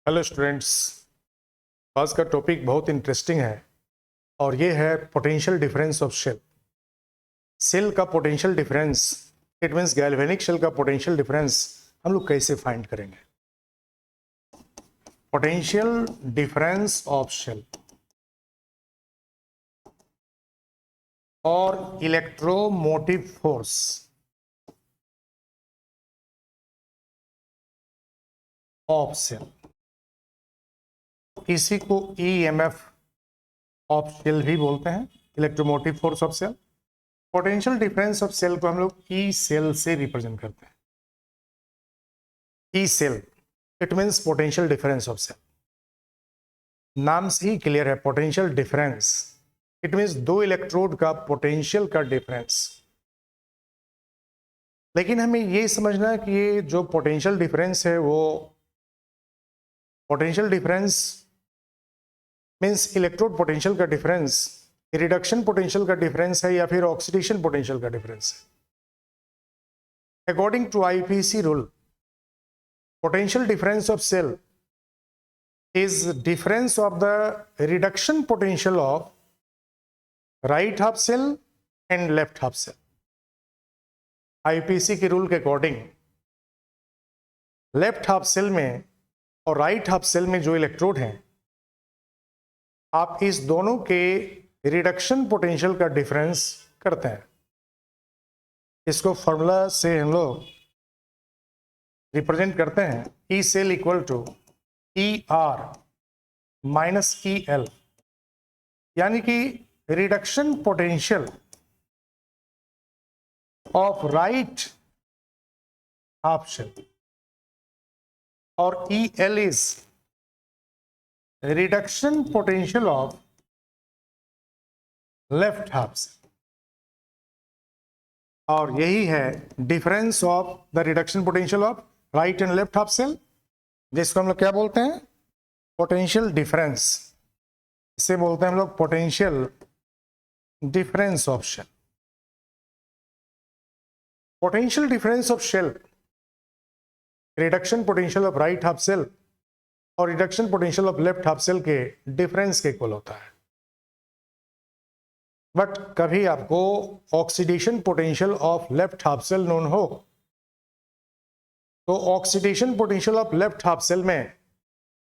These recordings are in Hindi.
हेलो स्टूडेंट्स, आज का टॉपिक बहुत इंटरेस्टिंग है और ये है potential difference of cell. Cell का potential difference, it means galvanic cell का पोटेंशियल डिफरेंस हम लोग कैसे फाइंड करेंगे। पोटेंशियल डिफरेंस ऑफ सेल और इलेक्ट्रोमोटिव फोर्स ऑफ सेल, इसी को ईएमएफ ऑफ सेल भी बोलते हैं, electromotive force of cell. Potential difference of cell को हम लोग ई सेल से रिप्रेजेंट करते हैं। E cell it means potential difference of cell. नाम से ही क्लियर है, पोटेंशियल डिफरेंस इट मीन्स दो इलेक्ट्रोड का पोटेंशियल का डिफरेंस। लेकिन हमें ये समझना है कि ये जो पोटेंशियल डिफरेंस है वो potential difference means electrode potential का डिफरेंस रिडक्शन पोटेंशियल का डिफरेंस है या फिर ऑक्सीडेशन पोटेंशियल का डिफरेंस है। According to IPC rule, potential difference of cell is difference of the reduction potential of right half cell and left half cell। IPC के रूल के अकॉर्डिंग लेफ्ट हाफ सेल में और राइट हाफ सेल में जो इलेक्ट्रोड हैं, आप इस दोनों के रिडक्शन पोटेंशियल का डिफरेंस करते हैं। इसको फॉर्मूला से हम लोग रिप्रेजेंट करते हैं, E cell equal to E R minus E L, यानी कि reduction potential of right half cell और E L is reduction potential of left half cell. और यही है difference of the reduction potential of right and left half cell, जिसको हम लोग क्या बोलते हैं, पोटेंशियल डिफरेंस। इसे बोलते हैं हम लोग potential difference of cell. Potential difference of cell reduction potential of right half cell और reduction potential of left half cell के डिफरेंस के इक्वल होता है। बट कभी आपको oxidation potential of left half cell known हो तो oxidation potential of left half cell में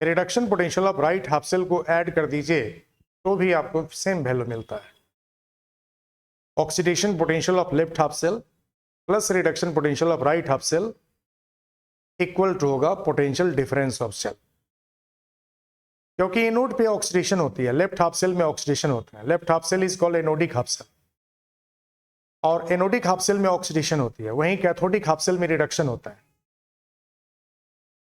reduction potential of right half cell को ऐड कर दीजिए तो भी आपको सेम वैल्यू मिलता है। Oxidation potential of left half cell plus reduction potential of right half cell equal to होगा पोटेंशियल डिफरेंस ऑफ सेल। क्योंकि एनोड पे ऑक्सीडेशन होती है, लेफ्ट हाफ सेल में ऑक्सीडेशन होता है। Left half cell is called anodic half cell और एनोडिक हाफ सेल में ऑक्सीडेशन होती है, वहीं कैथोडिक हाफ सेल में रिडक्शन होता है।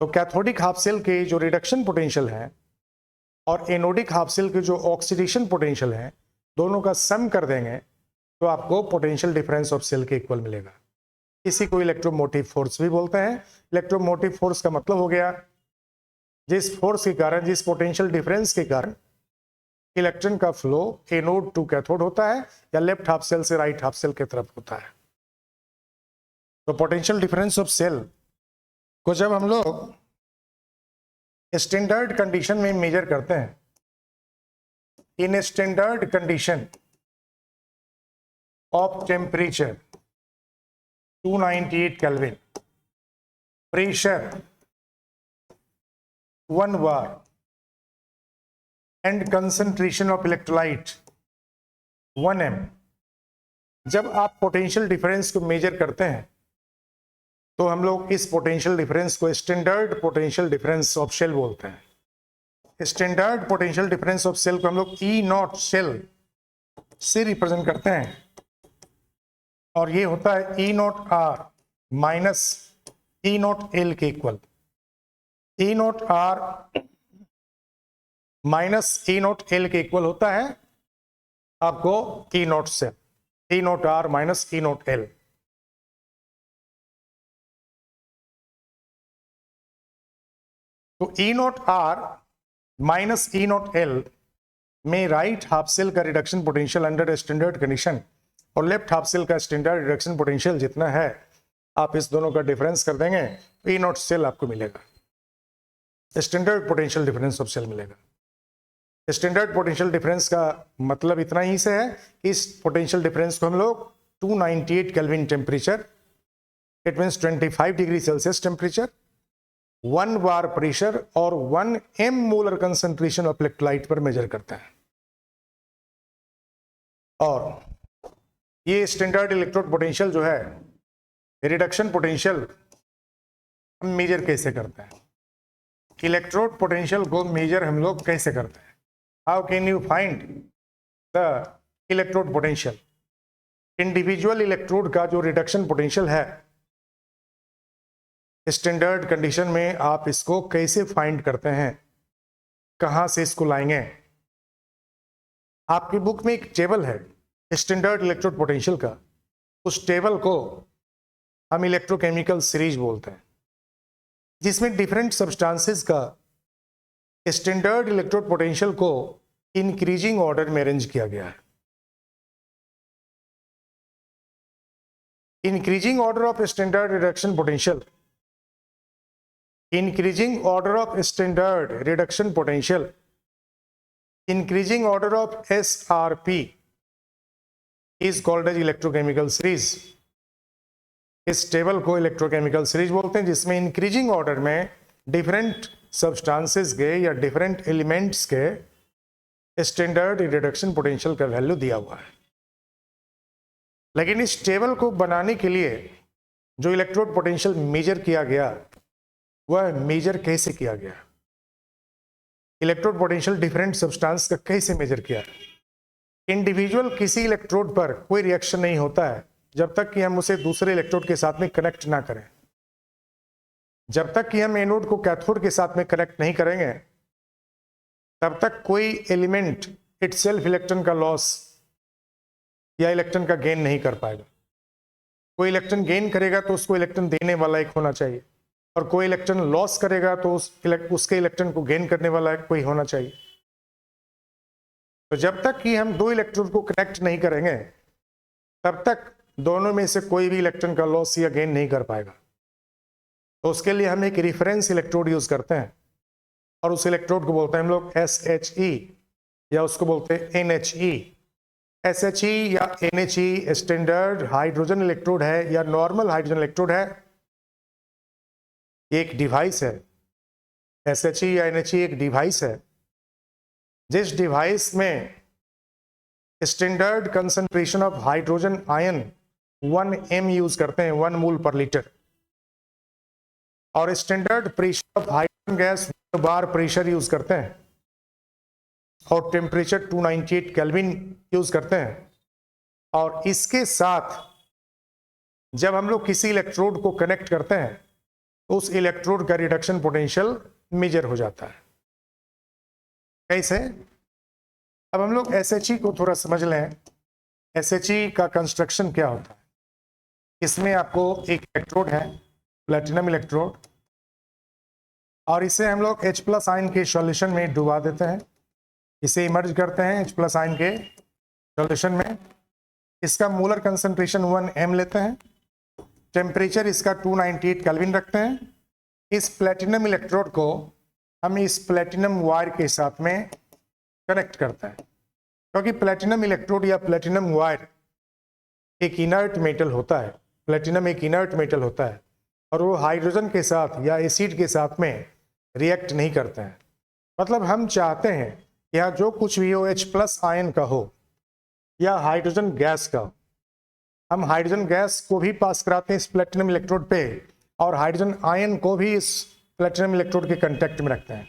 तो कैथोडिक हाफ सेल के जो रिडक्शन पोटेंशियल है और एनोडिक हाफ सेल के जो ऑक्सीडेशन पोटेंशियल है, दोनों का सम कर देंगे तो आपको पोटेंशियल डिफरेंस ऑफ सेल के इक्वल मिलेगा। इसी को इलेक्ट्रोमोटिव फोर्स भी बोलते हैं। इलेक्ट्रोमोटिव फोर्स का मतलब हो गया जिस फोर्स के कारण, जिस पोटेंशियल डिफरेंस के कारण इलेक्ट्रॉन का फ्लो एनोड टू कैथोड होता है या लेफ्ट हाफ सेल से राइट हाफ सेल की तरफ होता है। तो पोटेंशियल डिफरेंस ऑफ सेल को जब हम लोग स्टैंडर्ड कंडीशन में मेजर करते हैं, in standard condition of temperature 298 kelvin, pressure 1 bar and concentration of electrolyte 1 m, जब आप पोटेंशियल डिफरेंस को मेजर करते हैं तो हम लोग इस पोटेंशियल डिफरेंस को standard potential difference of cell बोलते हैं। Standard potential difference of cell को हम लोग ई नॉट सेल से रिप्रेजेंट करते हैं और ये होता है E naught R minus E naught L के equal. E naught R minus E naught L के इक्वल होता है आपको E naught cell, E naught R minus E naught L. तो E naught R minus E naught L में राइट हाफ सेल का reduction potential under standard condition और लेफ्ट हाफ सेल का स्टैंडर्ड रिडक्शन पोटेंशियल जितना है, आप इस दोनों का डिफरेंस कर देंगे तो ई नॉट सेल आपको मिलेगा। Standard potential difference of cell मिलेगा। स्टैंडर्ड पोटेंशियल डिफरेंस का मतलब इतना ही से है कि इस पोटेंशियल डिफरेंस को हम लोग 298 kelvin temperature, it means 25 degree Celsius temperature, 1 bar pressure और 1 m molar concentration of electrolyte पर मेजर करते हैं। और ये स्टैंडर्ड इलेक्ट्रोड पोटेंशियल जो है, रिडक्शन पोटेंशियल हम मेजर कैसे करते हैं? इलेक्ट्रोड पोटेंशियल को मेजर हम लोग कैसे करते हैं? How can you find the electrode potential? Individual electrode का जो रिडक्शन पोटेंशियल है, स्टैंडर्ड कंडीशन में आप इसको कैसे फाइंड करते हैं? कहां से इसको लाएंगे? आपकी बुक में एक टेबल है स्टैंडर्ड इलेक्ट्रोड पोटेंशियल का, उस टेबल को हम इलेक्ट्रोकेमिकल सीरीज बोलते हैं, जिसमें डिफरेंट सब्सटेंसेस का स्टैंडर्ड इलेक्ट्रोड पोटेंशियल को इंक्रीजिंग ऑर्डर में अरेंज किया गया है। Increasing order of standard reduction potential, increasing order of standard reduction potential, increasing order of SRP is called as electrochemical series. इस टेबल को इलेक्ट्रोकेमिकल सीरीज बोलते हैं, जिसमें इंक्रीजिंग ऑर्डर में डिफरेंट सब्सटेंसेस के या डिफरेंट एलिमेंट्स के स्टैंडर्ड रिडक्शन पोटेंशियल का वैल्यू दिया हुआ है। लेकिन इस टेबल को बनाने के लिए जो इलेक्ट्रोड पोटेंशियल मेजर किया गया, वह मेजर कैसे किया गया? इलेक्ट्रोड पोटेंशियल डिफरेंट सब्सटेंस का कैसे मेजर किया? इंडिविजुअल किसी इलेक्ट्रोड पर कोई रिएक्शन नहीं होता है जब तक कि हम उसे दूसरे इलेक्ट्रोड के साथ में कनेक्ट ना करें। जब तक कि हम एनोड को कैथोड के साथ में कनेक्ट नहीं करेंगे, तब तक कोई एलिमेंट इटसेल्फ इलेक्ट्रॉन का लॉस या इलेक्ट्रॉन का गेन नहीं कर पाएगा। कोई इलेक्ट्रॉन गेन करेगा तो उसको इलेक्ट्रॉन देने वाला एक होना चाहिए, और कोई इलेक्ट्रॉन लॉस करेगा तो उसके इलेक्ट्रॉन को गेन करने वाला कोई होना चाहिए। तो जब तक कि हम दो इलेक्ट्रोड को कनेक्ट नहीं करेंगे, तब तक दोनों में से कोई भी इलेक्ट्रॉन का लॉस या गेन नहीं कर पाएगा। तो उसके लिए हम एक रिफरेंस इलेक्ट्रोड यूज करते हैं, और उस इलेक्ट्रोड को बोलते हैं हम लोग SHE, या उसको बोलते हैं NHE। SHE या NHE स्टैंडर्ड हाइड्रोजन इलेक्ट्रोड है या नॉर्मल हाइड्रोजन इलेक्ट्रोड है। एक डिवाइस है, SHE या NHE एक डिवाइस है, जिस डिवाइस में standard concentration of hydrogen ion 1 m use करते हैं, 1 मोल पर लीटर, और standard pressure of hydrogen gas bar pressure use करते हैं, और टेम्परेचर 298 केल्विन यूज करते हैं। और इसके साथ जब हम लोग किसी इलेक्ट्रोड को कनेक्ट करते हैं, तो उस इलेक्ट्रोड का रिडक्शन पोटेंशियल मेजर हो जाता है। कैसे? अब हम लोग SHE को थोड़ा समझ लें। SHE का कंस्ट्रक्शन क्या होता है? इसमें आपको एक इलेक्ट्रोड है, प्लेटिनम इलेक्ट्रोड, और इसे हम लोग H+ आयन के सॉल्यूशन में डुबा देते हैं। इसे इमर्ज करते हैं H+ आयन के सॉल्यूशन में। इसका मोलर कंसंट्रेशन 1 m लेते हैं, टेम्परेचर इसका 298 केल्विन रखते हैं। इस प्लेटिनम इलेक्ट्रोड को हम इस प्लेटिनम वायर के साथ में कनेक्ट करते हैं, क्योंकि प्लेटिनम इलेक्ट्रोड या प्लेटिनम वायर एक इनर्ट मेटल होता है। प्लेटिनम एक इनर्ट मेटल होता है, और वो हाइड्रोजन के साथ या एसिड के साथ में रिएक्ट नहीं करते हैं। मतलब हम चाहते हैं कि यहाँ जो कुछ भी हो, H+ आयन का हो या हाइड्रोजन गैस का हो, हम हाइड्रोजन गैस को भी पास कराते हैं इस प्लेटिनम इलेक्ट्रोड पे, और हाइड्रोजन आयन को भी इस प्लेटिनम इलेक्ट्रोड के कांटेक्ट में रखते हैं।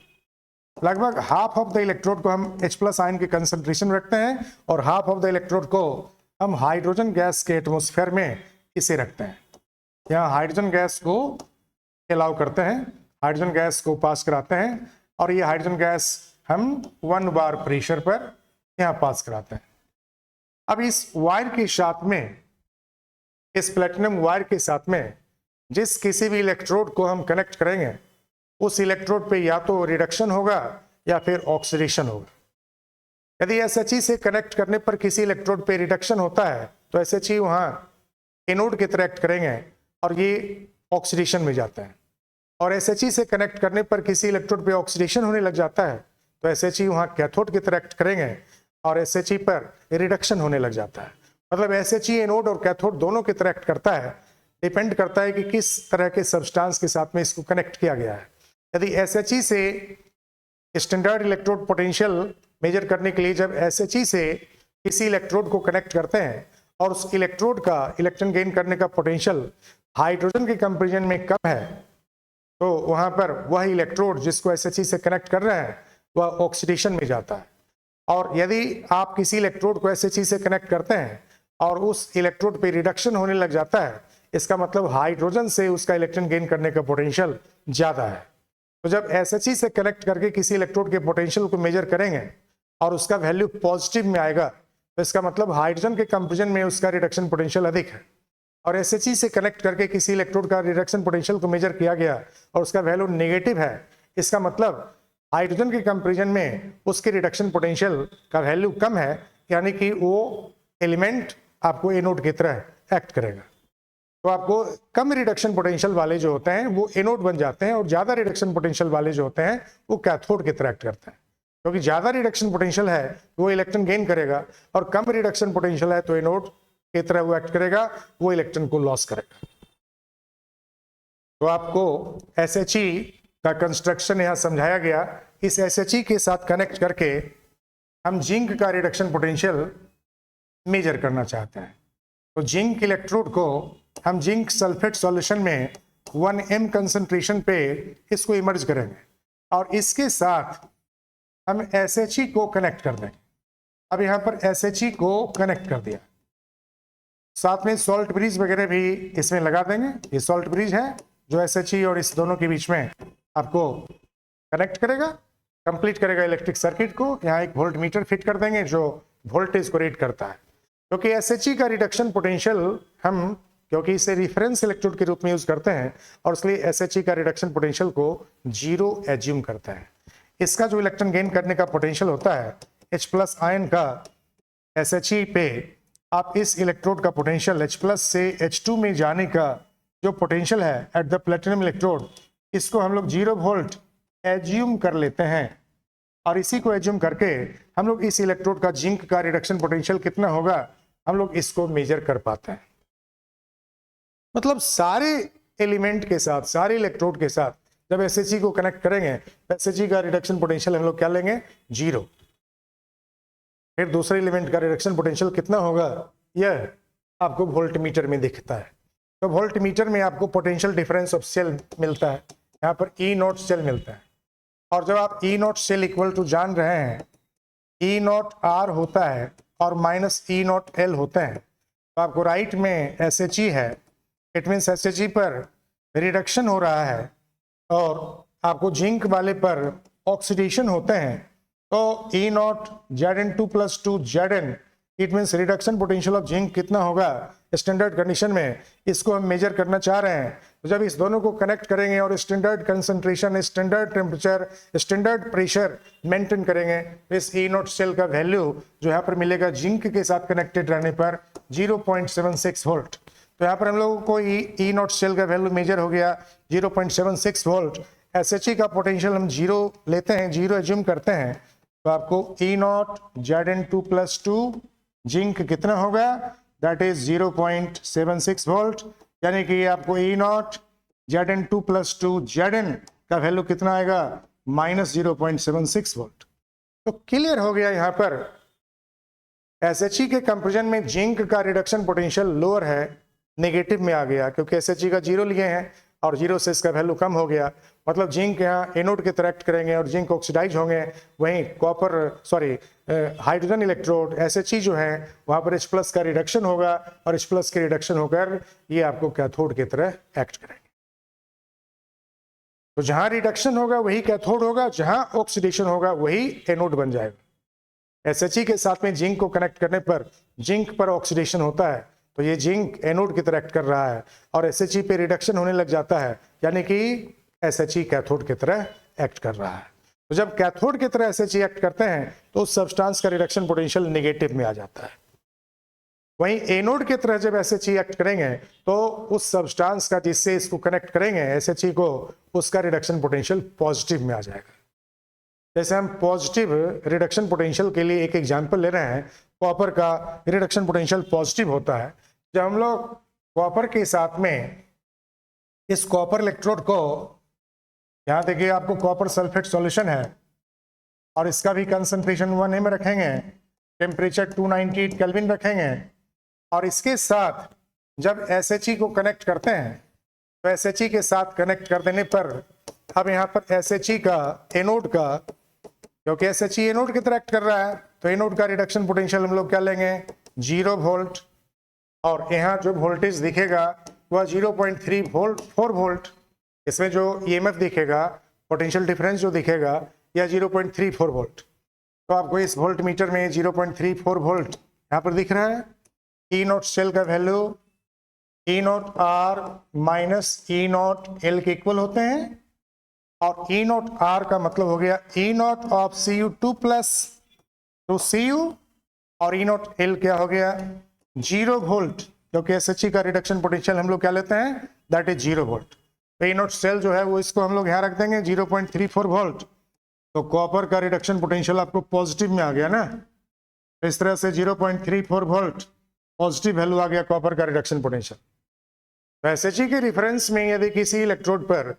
लगभग हाफ ऑफ द इलेक्ट्रोड को हम H+ आयन के कंसंट्रेशन रखते हैं, और हाफ ऑफ द इलेक्ट्रोड को हम हाइड्रोजन गैस के एटमॉस्फेयर में इसे रखते हैं। यहाँ हाइड्रोजन गैस को अलाउ करते हैं, हाइड्रोजन गैस को पास कराते हैं, और ये हाइड्रोजन गैस हम 1 बार प्रेशर पर यहाँ पास कराते हैं। अब इस वायर के साथ में, इस प्लेटिनम वायर के साथ में जिस किसी भी इलेक्ट्रोड को हम कनेक्ट करेंगे, उस इलेक्ट्रोड पे या तो रिडक्शन होगा या फिर ऑक्सीडेशन होगा। यदि SHE से कनेक्ट करने पर किसी इलेक्ट्रोड पे रिडक्शन होता है, तो SHE वहाँ एनोड की तरह एक्ट करेंगे और ये ऑक्सीडेशन में जाता है। और SHE से कनेक्ट करने पर किसी इलेक्ट्रोड पे ऑक्सीडेशन होने लग जाता है तो SHE वहाँ कैथोड की तरह एक्ट करेंगे और SHE पर रिडक्शन होने लग जाता है। मतलब SHE एनोड और कैथोड दोनों की तरह एक्ट करता है, डिपेंड करता है कि किस तरह के सब्सटेंस के साथ में इसको कनेक्ट किया गया है। यदि SHE से स्टैंडर्ड इलेक्ट्रोड पोटेंशियल मेजर करने के लिए जब SHE से किसी इलेक्ट्रोड को कनेक्ट करते हैं और उस इलेक्ट्रोड का इलेक्ट्रॉन गेन करने का पोटेंशियल हाइड्रोजन के कंपैरिजन में कम है तो वहां पर वह इलेक्ट्रोड जिसको SHE से कनेक्ट कर रहे हैं वह ऑक्सीडेशन में जाता है। और यदि आप किसी इलेक्ट्रोड को SHE से कनेक्ट करते हैं और उस इलेक्ट्रोड पे रिडक्शन होने लग जाता है, इसका मतलब हाइड्रोजन से उसका इलेक्ट्रॉन गेन करने का पोटेंशियल ज्यादा है। तो जब SHE से कनेक्ट करके किसी इलेक्ट्रोड के पोटेंशियल को मेजर करेंगे और उसका वैल्यू पॉजिटिव में आएगा तो इसका मतलब हाइड्रोजन के कंपैरिजन में उसका रिडक्शन पोटेंशियल अधिक है। और SHE से कनेक्ट करके किसी इलेक्ट्रोड का रिडक्शन पोटेंशियल को मेजर किया गया और उसका वैल्यू नेगेटिव है, इसका मतलब हाइड्रोजन के कंपैरिजन में उसके रिडक्शन पोटेंशियल का वैल्यू कम है, यानी कि वो एलिमेंट आपको एनोड की तरह एक्ट करेगा। तो आपको कम रिडक्शन पोटेंशियल वाले जो होते हैं वो एनोड बन जाते हैं और ज्यादा रिडक्शन पोटेंशियल वाले जो होते हैं वो कैथोड की तरह एक्ट करते हैं। क्योंकि ज्यादा रिडक्शन पोटेंशियल है तो वो इलेक्ट्रॉन गेन करेगा और कम रिडक्शन पोटेंशियल है तो एनोड की तरह वो एक्ट करेगा, वो इलेक्ट्रॉन को लॉस करेगा। तो आपको SHE का कंस्ट्रक्शन यहां समझाया गया। इस SHE के साथ कनेक्ट करके हम जिंक का रिडक्शन पोटेंशियल मेजर करना चाहते हैं। तो जिंक इलेक्ट्रोड को हम जिंक सल्फेट सॉल्यूशन में 1m कंसंट्रेशन पे इसको इमर्ज करेंगे और इसके साथ हम SHE को कनेक्ट कर देंगे। अब यहाँ पर SHE को कनेक्ट कर दिया, साथ में सॉल्ट ब्रिज वगैरह भी इसमें लगा देंगे। ये सॉल्ट ब्रिज है जो SHE और इस दोनों के बीच में आपको कनेक्ट करेगा, कंप्लीट करेगा इलेक्ट्रिक सर्किट को। यहाँ एक वोल्ट मीटर फिट कर देंगे जो वोल्टेज को रीड करता है। क्योंकि SHE का रिडक्शन पोटेंशियल हम क्योंकि इसे रिफरेंस इलेक्ट्रोड के रूप में यूज करते हैं और इसलिए SHE का रिडक्शन पोटेंशियल को 0 एज्यूम करते हैं। इसका जो इलेक्ट्रॉन गेन करने का पोटेंशियल होता है H+ आयन का SHE पे, आप इस इलेक्ट्रोड का पोटेंशियल H+ से H2 में जाने का जो पोटेंशियल है एट द प्लेटिनम इलेक्ट्रोड, इसको हम लोग 0 वोल्ट एज्यूम कर लेते हैं और इसी को एज्यूम करके हम लोग इस इलेक्ट्रोड का जिंक का रिडक्शन पोटेंशियल कितना होगा हम लोग इसको मेजर कर पाते हैं। मतलब सारे एलिमेंट के साथ, सारे इलेक्ट्रोड के साथ जब SHE को कनेक्ट करेंगे तो SHE का रिडक्शन पोटेंशियल हम लोग क्या लेंगे 0। फिर दूसरे एलिमेंट का रिडक्शन पोटेंशियल कितना होगा यह आपको वोल्ट मीटर में दिखता है। तो वोल्ट मीटर में आपको पोटेंशियल डिफरेंस ऑफ सेल मिलता है, यहाँ पर E0 सेल मिलता है। और जब आप E0 सेल इक्वल टू जान रहे हैं E0 R होता है और -E0 L होते हैं, तो आपको राइट में SHE है, इट मीन्स SHE पर रिडक्शन हो रहा है और आपको जिंक वाले पर ऑक्सीडेशन होते हैं। तो E0 Zn2 + 2 Zn, it means reduction potential of zinc कितना होगा स्टैंडर्ड कंडीशन में, इसको हम मेजर करना चाह रहे हैं। तो जब इस दोनों को कनेक्ट करेंगे और standard concentration, standard temperature, standard pressure maintain करेंगे तो इस E0 सेल का वैल्यू जो यहाँ पर मिलेगा जिंक के साथ कनेक्टेड रहने पर 0.76 वोल्ट। तो यहाँ पर हम लोगों को E0 सेल का वैल्यू मेजर हो गया 0.76 वोल्ट। SHE का पोटेंशियल हम 0 लेते हैं, 0 एज्यूम करते हैं, तो आपको E0 Zn2 + 2 जिंक कितना होगा दैट इज 0.76 वोल्ट, यानी कि आपको E0 Zn2 + 2 Zn का वैल्यू कितना आएगा -0.76 वोल्ट। तो क्लियर हो गया यहाँ पर SHE के कंपैरिजन में जिंक का रिडक्शन पोटेंशियल लोअर है, नेगेटिव में आ गया क्योंकि SHE का 0 लिए हैं और 0 से इसका वैल्यू कम हो गया। मतलब जिंक यहाँ एनोड के तरह एक्ट करेंगे और जिंक ऑक्सीडाइज होंगे, वहीं हाइड्रोजन इलेक्ट्रोड SHE जो है वहाँ पर H+ का रिडक्शन होगा और H+ के रिडक्शन होकर ये आपको कैथोड की तरह एक्ट करेंगे। तो जहां रिडक्शन होगा वही कैथोड होगा, जहां ऑक्सीडेशन होगा वही एनोड बन जाएगा। SHE के साथ में जिंक को कनेक्ट करने पर जिंक पर ऑक्सीडेशन होता है तो ये जिंक एनोड की तरह एक्ट कर रहा है और SHE पे रिडक्शन होने लग जाता है, यानी कि SHE कैथोड की तरह एक्ट कर रहा है। तो जब कैथोड की तरह SHE एक्ट करते हैं तो उस सब्सटेंस का रिडक्शन पोटेंशियल नेगेटिव में आ जाता है। वहीं एनोड की तरह जब SHE एक्ट करेंगे तो उस सब्सटेंस का जिससे इसको कनेक्ट करेंगे SHE को, उसका रिडक्शन पोटेंशियल पॉजिटिव में आ जाएगा। जैसे हम पॉजिटिव रिडक्शन पोटेंशियल के लिए एक एग्जांपल ले रहे हैं, कॉपर का रिडक्शन पोटेंशियल पॉजिटिव होता है जब हम लोग कॉपर के साथ में इस कॉपर इलेक्ट्रोड को, यहाँ देखिए आपको कॉपर सल्फेट सॉल्यूशन है और इसका भी कंसंट्रेशन 1 में रखेंगे, टेम्परेचर 298 केल्विन रखेंगे और इसके साथ जब SHE को कनेक्ट करते हैं तो SHE के साथ कनेक्ट कर देने पर अब यहाँ पर SHE का एनोड का, क्योंकि SHE एनोड की तरह एक्ट कर रहा है तो एनोड का रिडक्शन पोटेंशियल हम लोग क्या लेंगे 0 वोल्ट, और यहाँ जो वोल्टेज दिखेगा वह 0.4 वोल्ट, इसमें जो EMF दिखेगा, पोटेंशियल डिफरेंस जो दिखेगा यह 0.34 वोल्ट। तो आपको इस वोल्ट मीटर में 0.34 वोल्ट यहाँ पर दिख रहा है। E नॉट सेल का value E not R minus E not L के इक्वल होते हैं और E नॉट R का मतलब हो गया E not of Cu2 plus two Cu और E नॉट L क्या हो गया 0 वोल्ट, क्योंकि SHE का रिडक्शन पोटेंशियल हम लोग क्या लेते हैं दैट इज 0 वोल्ट। तो E नॉट सेल जो है वो इसको हम लोग यहाँ रख देंगे 0.34 वोल्ट। तो कॉपर का रिडक्शन पोटेंशियल आपको पॉजिटिव में आ गया ना, तो इस तरह से 0.34 वोल्ट पॉजिटिव वैल्यू आ गया कॉपर का रिडक्शन पोटेंशियल। तो SHE के रिफरेंस में यदि किसी इलेक्ट्रोड पर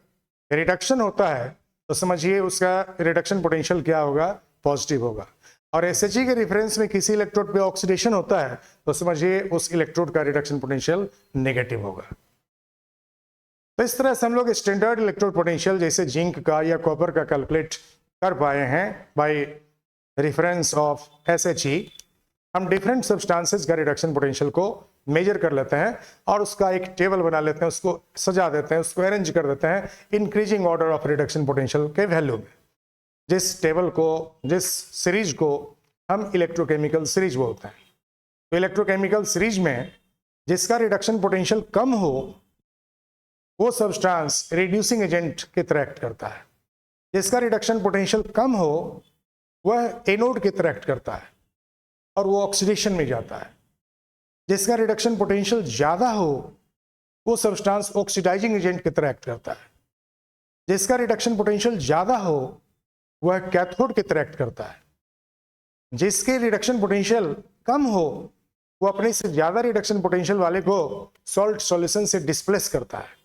रिडक्शन होता है तो समझिए उसका रिडक्शन पोटेंशियल क्या होगा पॉजिटिव होगा, और SHE के रिफरेंस में किसी इलेक्ट्रोड पे ऑक्सीडेशन होता है तो समझिए उस इलेक्ट्रोड का रिडक्शन पोटेंशियल नेगेटिव होगा। तो इस तरह से हम लोग स्टैंडर्ड इलेक्ट्रोड पोटेंशियल जैसे जिंक का या कॉपर का कैलकुलेट कर पाए हैं बाय रेफरेंस ऑफ SHE। हम डिफरेंट सब्सटेंसेस का रिडक्शन पोटेंशियल को मेजर कर लेते हैं और उसका एक टेबल बना लेते हैं, उसको सजा देते हैं, उसको अरेंज कर देते हैं increasing order of reduction potential के वैल्यू में। जिस टेबल को, जिस सीरीज को हम इलेक्ट्रोकेमिकल सीरीज बोलते हैं। तो इलेक्ट्रोकेमिकल सीरीज में जिसका रिडक्शन पोटेंशियल कम हो वो सब्सटेंस रिड्यूसिंग एजेंट की तरह एक्ट करता है, जिसका रिडक्शन पोटेंशियल कम हो वह एनोड की तरह एक्ट करता है और वो ऑक्सीडेशन में जाता है, जिसका रिडक्शन पोटेंशियल ज्यादा हो वो सब्सटेंस ऑक्सीडाइजिंग एजेंट की तरह एक्ट करता है, जिसका रिडक्शन पोटेंशियल ज्यादा हो वह कैथोड की तरह एक्ट करता है, जिसके रिडक्शन पोटेंशियल कम हो वो अपने से ज्यादा रिडक्शन पोटेंशियल वाले को सॉल्ट सॉल्यूशन से डिस्प्लेस करता है।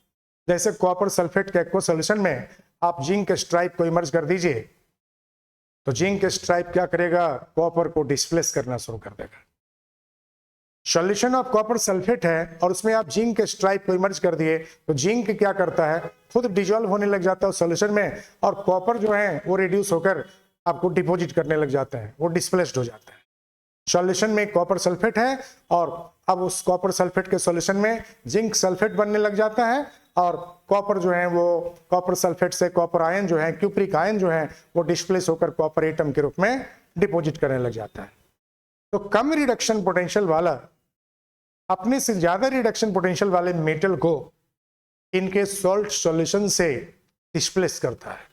जैसे कॉपर सल्फेट के एक्वा सॉल्यूशन में आप जिंक स्ट्राइप को इमर्ज कर दीजिए तो जिंक स्ट्राइप क्या करेगा कॉपर को डिस्प्लेस करना शुरू कर देगा। सॉल्यूशन ऑफ कॉपर सल्फेट है और उसमें आप जिंक स्ट्राइप को इमर्ज कर दिए तो जिंक क्या करता है खुद डिजोल्व होने लग जाता है सॉल्यूशन में और कॉपर जो है वो रिड्यूस होकर आपको डिपॉजिट करने लग जाते हैं, वो डिस्प्लेस्ड हो जाता है। सॉल्यूशन में कॉपर सल्फेट है और अब उस कॉपर सल्फेट के सॉल्यूशन में जिंक सल्फेट बनने लग जाता है और कॉपर जो है वो कॉपर सल्फेट से कॉपर आयन जो है क्यूप्रिक आयन जो है वो डिस्प्लेस होकर कॉपर एटम के रूप में डिपॉजिट करने लग जाता है। तो कम रिडक्शन पोटेंशियल वाला अपने से ज्यादा रिडक्शन पोटेंशियल वाले मेटल को इनके सॉल्ट सॉल्यूशन से डिस्प्लेस करता है।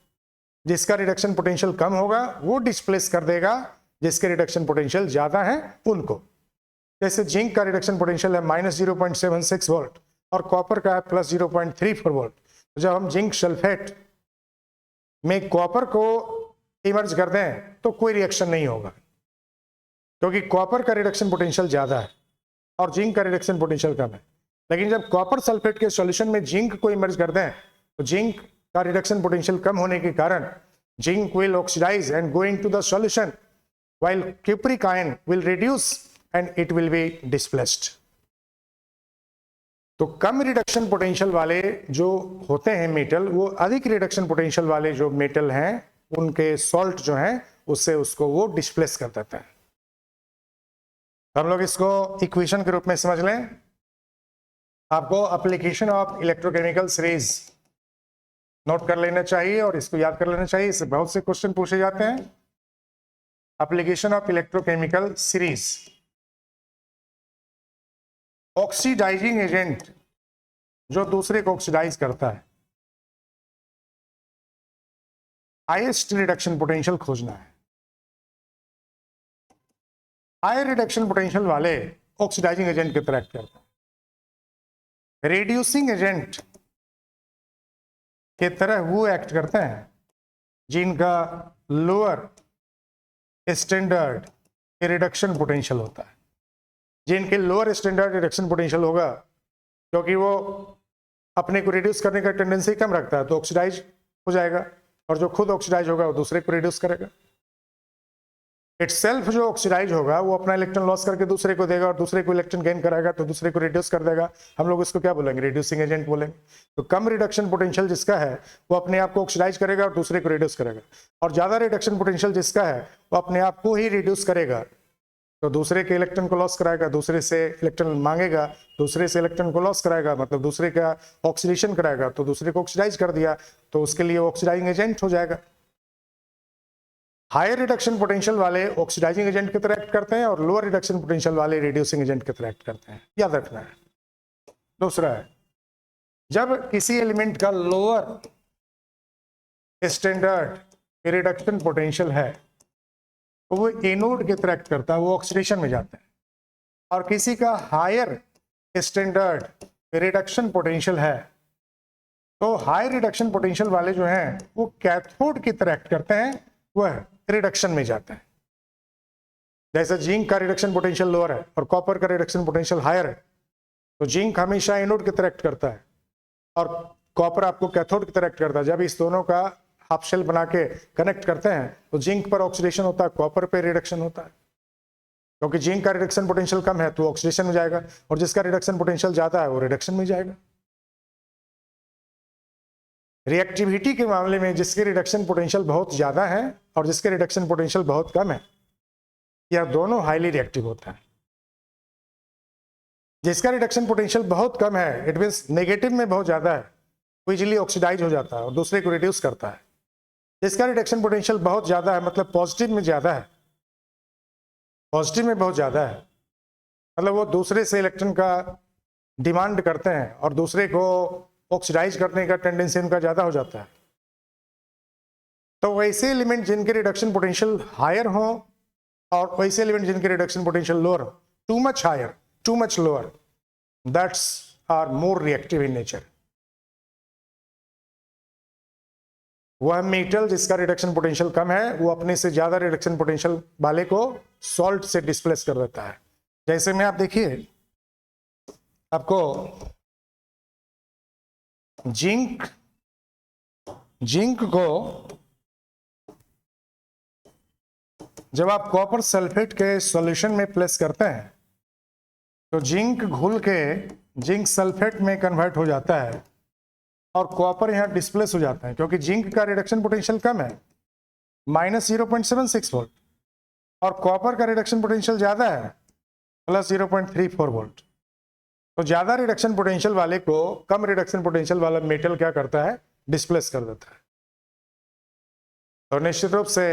जिसका रिडक्शन पोटेंशियल कम होगा वो डिस्प्लेस कर देगा जिसके रिडक्शन पोटेंशियल ज्यादा है उनको। जैसे जिंक का रिडक्शन पोटेंशियल है -0.76 वोल्ट और कॉपर का है +0.34 वोल्ट। तो जब हम जिंक सल्फेट में कॉपर को इमर्ज कर दें तो कोई रिएक्शन नहीं होगा क्योंकि कॉपर का रिडक्शन पोटेंशियल ज्यादा है और जिंक का रिडक्शन पोटेंशियल कम है। लेकिन जब कॉपर सल्फेट के सॉल्यूशन में जिंक को इमर्ज कर दें तो जिंक का रिडक्शन पोटेंशियल कम होने के कारण zinc will oxidize and go into the solution while cupric ion will reduce and it will be displaced। तो कम रिडक्शन पोटेंशियल वाले जो होते हैं मेटल वो अधिक रिडक्शन पोटेंशियल वाले जो मेटल हैं उनके सॉल्ट जो हैं उससे उसको वो डिस्प्लेस कर देते हैं। हम लोग इसको इक्वेशन के रूप में समझ लें। आपको application of electrochemical series note कर लेना चाहिए और इसको याद कर लेना चाहिए, इससे बहुत से क्वेश्चन पूछे जाते हैं। Application of electrochemical series, oxidizing agent जो दूसरे को ऑक्सीडाइज करता है, हाईएस्ट रिडक्शन पोटेंशियल खोजना है। हाई रिडक्शन पोटेंशियल वाले ऑक्सीडाइजिंग एजेंट की तरह एक्ट करते हैं। रिड्यूसिंग एजेंट की तरह वो एक्ट करते हैं जिनका लोअर स्टैंडर्ड रिडक्शन पोटेंशियल होता है। जिनके लोअर स्टैंडर्ड रिडक्शन पोटेंशियल होगा, क्योंकि वो अपने को रिड्यूस करने का टेंडेंसी कम रखता है, तो ऑक्सीडाइज हो जाएगा, और जो खुद ऑक्सीडाइज होगा वो दूसरे को रिड्यूस करेगा। इटसेल्फ जो ऑक्सीडाइज होगा वो अपना इलेक्ट्रॉन लॉस करके दूसरे को देगा, और दूसरे को इलेक्ट्रॉन गेन कराएगा, तो दूसरे को रिड्यूस कर देगा। हम लोग इसको क्या बोलेंगे? रिड्यूसिंग एजेंट बोलेंगे। तो कम रिडक्शन पोटेंशियल जिसका है वो अपने आप को ऑक्सीडाइज करेगा और दूसरे को रिड्यूस करेगा, और ज्यादा रिडक्शन पोटेंशियल जिसका है वो अपने आप को ही रिड्यूस करेगा, तो दूसरे के इलेक्ट्रॉन को लॉस कराएगा, दूसरे से इलेक्ट्रॉन मांगेगा, दूसरे से इलेक्ट्रॉन को लॉस कराएगा, मतलब दूसरे का ऑक्सीडेशन कराएगा, तो दूसरे को ऑक्सीडाइज कर दिया, तो उसके लिए ऑक्सीडाइजिंग एजेंट हो जाएगा। हायर रिडक्शन पोटेंशियल वाले ऑक्सीडाइजिंग एजेंट की तरह एक्ट करते हैं, और लोअर रिडक्शन पोटेंशियल वाले रिड्यूसिंग एजेंट की तरह एक्ट करते हैं, याद रखना है। दूसरा है, जब किसी एलिमेंट का लोअर स्टैंडर्ड रिडक्शन पोटेंशियल है तो वो एनोड की तरह एक्ट करता है, वो ऑक्सीडेशन में जाता है। और किसी का हायर स्टैंडर्ड रिडक्शन पोटेंशियल है तो हाई रिडक्शन पोटेंशियल वाले जो हैं वो कैथोड की तरह एक्ट करते हैं, वह रिडक्शन में जाता है। जैसे जिंक का रिडक्शन पोटेंशियल लोअर है और कॉपर का रिडक्शन पोटेंशियल हायर है, तो जिंक हमेशा एनोड की तरह एक्ट करता है और कॉपर आपको कैथोड की तरह एक्ट करता है। जब इस दोनों का हाफ शेल बना के कनेक्ट करते हैं तो जिंक पर ऑक्सीडेशन होता है, कॉपर पे रिडक्शन होता है। क्योंकि जिंक का रिडक्शन पोटेंशियल कम है तो ऑक्सीडेशन में जाएगा, और जिसका रिडक्शन पोटेंशियल ज्यादा है वो रिडक्शन में जाएगा। रिएक्टिविटी के मामले में जिसके रिडक्शन पोटेंशियल बहुत ज्यादा है और जिसके रिडक्शन पोटेंशियल बहुत कम है, यह दोनों हाईली रिएक्टिव होता है। जिसका रिडक्शन पोटेंशियल बहुत कम है, इट मींस नेगेटिव में बहुत ज्यादा है, वो इजीली ऑक्सीडाइज हो जाता है और दूसरे को रिड्यूस करता है। जिसका रिडक्शन पोटेंशियल बहुत ज्यादा है, मतलब पॉजिटिव में ज्यादा है, पॉजिटिव में बहुत ज्यादा है, मतलब वो दूसरे से इलेक्ट्रॉन का डिमांड करते हैं और दूसरे को ऑक्सीडाइज करने का टेंडेंसी उनका ज्यादा हो जाता है। तो वैसे एलिमेंट जिनके रिडक्शन पोटेंशियल हायर हो और वैसे एलिमेंट जिनके रिडक्शन पोटेंशियल लोअर हो, too much higher too much lower, that's are more reactive in nature. वह मेटल जिसका रिडक्शन पोटेंशियल कम है वो अपने से ज्यादा रिडक्शन पोटेंशियल वाले को सॉल्ट से डिस्प्लेस कर देता है। जैसे में आप देखिए, आपको जिंक को जब आप कॉपर सल्फेट के सॉल्यूशन में प्लेस करते हैं तो जिंक घुल के जिंक सल्फेट में कन्वर्ट हो जाता है और कॉपर यहां डिस्प्लेस हो जाता है, क्योंकि जिंक का रिडक्शन पोटेंशियल कम है -0.76 वोल्ट और कॉपर का रिडक्शन पोटेंशियल ज्यादा है +0.34 वोल्ट। तो ज्यादा रिडक्शन पोटेंशियल वाले को कम रिडक्शन पोटेंशियल वाला मेटल क्या करता है? डिस्प्लेस कर देता है। तो निश्चित रूप से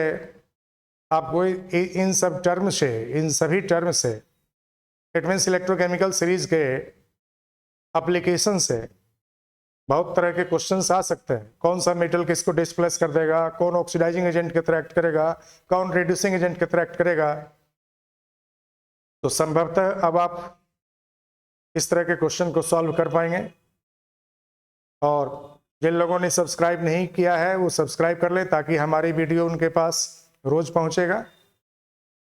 आपको इन सब टर्म से, इन सभी टर्म से, इट मीन्स इलेक्ट्रोकेमिकल सीरीज के एप्लीकेशन से बहुत तरह के क्वेश्चंस आ सकते हैं। कौन सा मेटल किसको डिस्प्लेस कर देगा, कौन ऑक्सीडाइजिंग एजेंट की तरह एक्ट करेगा, कौन रिड्यूसिंग एजेंट की तरह एक्ट करेगा। तो संभवतः अब आप इस तरह के क्वेश्चन को सॉल्व कर पाएंगे। और जिन लोगों ने सब्सक्राइब नहीं किया है वो सब्सक्राइब कर ले ताकि हमारी वीडियो उनके पास रोज पहुंचेगा,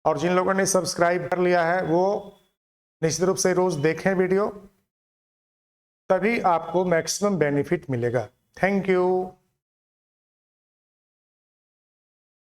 और जिन लोगों ने सब्सक्राइब कर लिया है वो निश्चित रूप से रोज देखें वीडियो, तभी आपको मैक्सिमम बेनिफिट मिलेगा। Thank you.